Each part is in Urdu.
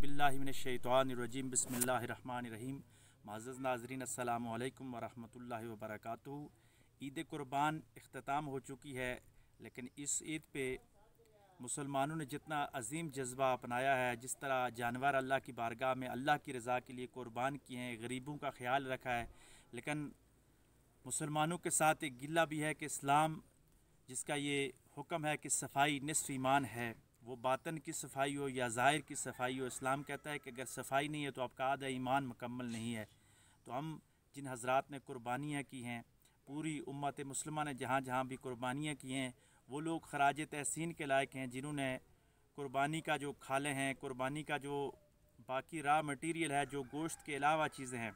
باللہ من الشیطان الرجیم بسم اللہ الرحمن الرحیم۔ معزز ناظرین السلام علیکم ورحمۃ اللہ وبرکاتہ۔ عید قربان اختتام ہو چکی ہے، لیکن اس عید پہ مسلمانوں نے جتنا عظیم جذبہ اپنایا ہے، جس طرح جانور اللہ کی بارگاہ میں اللہ کی رضا کے لیے قربان کیے ہیں، غریبوں کا خیال رکھا ہے، لیکن مسلمانوں کے ساتھ ایک گلہ بھی ہے کہ اسلام جس کا یہ حکم ہے کہ صفائی نصف ایمان ہے، وہ باطن کی صفائی ہو یا ظاہر کی صفائی ہو، اسلام کہتا ہے کہ اگر صفائی نہیں ہے تو آپ کا آدھا ایمان مکمل نہیں ہے۔ تو ہم جن حضرات نے قربانیاں کی ہیں، پوری امت مسلمہ نے جہاں جہاں بھی قربانیاں کی ہیں، وہ لوگ خراج تحسین کے لائق ہیں جنہوں نے قربانی کا جو کھالے ہیں، قربانی کا جو باقی را مٹیریل ہے، جو گوشت کے علاوہ چیزیں ہیں،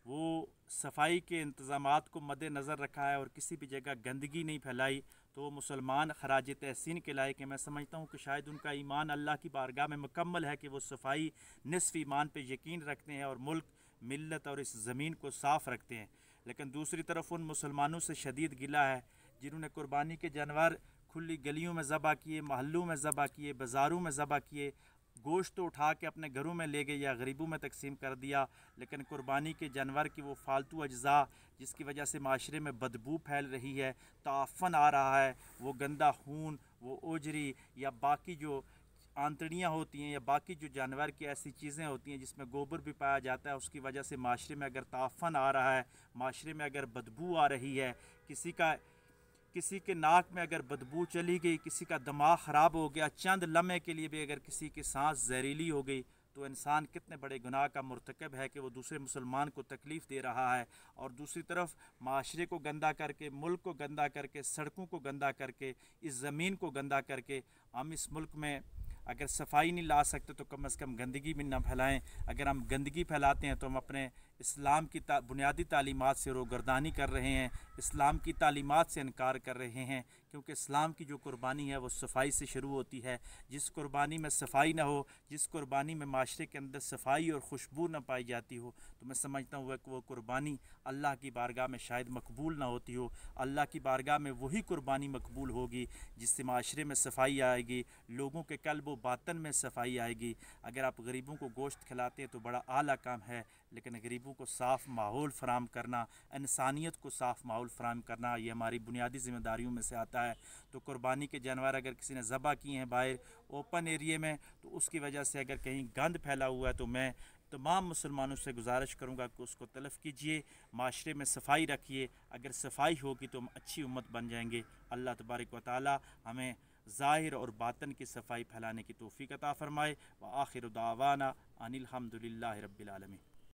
وہ صفائی کے انتظامات کو مد نظر رکھا ہے اور کسی بھی جگہ گندگی نہیں پھیلائی، تو وہ مسلمان خراج تحسین کے لائق ہیں۔ میں سمجھتا ہوں کہ شاید ان کا ایمان اللہ کی بارگاہ میں مکمل ہے کہ وہ صفائی نصف ایمان پہ یقین رکھتے ہیں اور ملک، ملت اور اس زمین کو صاف رکھتے ہیں۔ لیکن دوسری طرف ان مسلمانوں سے شدید گلہ ہے جنہوں نے قربانی کے جانور کھلی گلیوں میں ذبح کیے، محلوں میں ذبح کیے، بازاروں میں ذبح کیے، گوشت تو اٹھا کے اپنے گھروں میں لے گئے یا غریبوں میں تقسیم کر دیا، لیکن قربانی کے جانور کی وہ فالتو اجزاء جس کی وجہ سے معاشرے میں بدبو پھیل رہی ہے، تعفن آ رہا ہے، وہ گندا خون، وہ اوجری یا باقی جو آنتڑیاں ہوتی ہیں یا باقی جو جانور کی ایسی چیزیں ہوتی ہیں جس میں گوبر بھی پایا جاتا ہے، اس کی وجہ سے معاشرے میں اگر تعفن آ رہا ہے، معاشرے میں اگر بدبو آ رہی ہے، کسی کے ناک میں اگر بدبو چلی گئی، کسی کا دماغ خراب ہو گیا، چند لمحے کے لیے بھی اگر کسی کی سانس زہریلی ہو گئی، تو انسان کتنے بڑے گناہ کا مرتکب ہے کہ وہ دوسرے مسلمان کو تکلیف دے رہا ہے۔ اور دوسری طرف معاشرے کو گندا کر کے، ملک کو گندا کر کے، سڑکوں کو گندا کر کے، اس زمین کو گندا کر کے ہم اس ملک میں اگر صفائی نہیں لا سکتے تو کم از کم گندگی بھی نہ پھیلائیں۔ اگر ہم گندگی پھیلاتے ہیں تو ہم اپنے اسلام کی بنیادی تعلیمات سے روگردانی کر رہے ہیں، اسلام کی تعلیمات سے انکار کر رہے ہیں، کیونکہ اسلام کی جو قربانی ہے وہ صفائی سے شروع ہوتی ہے۔ جس قربانی میں صفائی نہ ہو، جس قربانی میں معاشرے کے اندر صفائی اور خوشبو نہ پائی جاتی ہو، تو میں سمجھتا ہوں کہ وہ قربانی اللہ کی بارگاہ میں شاید مقبول نہ ہوتی ہو۔ اللہ کی بارگاہ میں وہی قربانی مقبول ہوگی جس سے معاشرے میں صفائی آئے گی، لوگوں کے قلب و باطن میں صفائی آئے گی۔ اگر آپ غریبوں کو گوشت کھلاتے ہیں تو بڑا اعلیٰ کام ہے، لیکن غریبوں کو صاف ماحول فراہم کرنا، انسانیت کو صاف ماحول فراہم کرنا، یہ ہماری بنیادی ذمہ داریوں میں سے آتا ہے۔ تو قربانی کے جانور اگر کسی نے ذبح کیے ہیں باہر اوپن ایریے میں، تو اس کی وجہ سے اگر کہیں گند پھیلا ہوا ہے تو میں تمام مسلمانوں سے گزارش کروں گا کہ اس کو تلف کیجئے، معاشرے میں صفائی رکھیے۔ اگر صفائی ہوگی تو ہم اچھی امت بن جائیں گے۔ اللہ تبارک و تعالی ہمیں ظاہر اور باطن کی صفائی پھیلانے کی توفیق عطا فرمائے۔ وآخر دعوانا ان الحمد للہ رب العالمین۔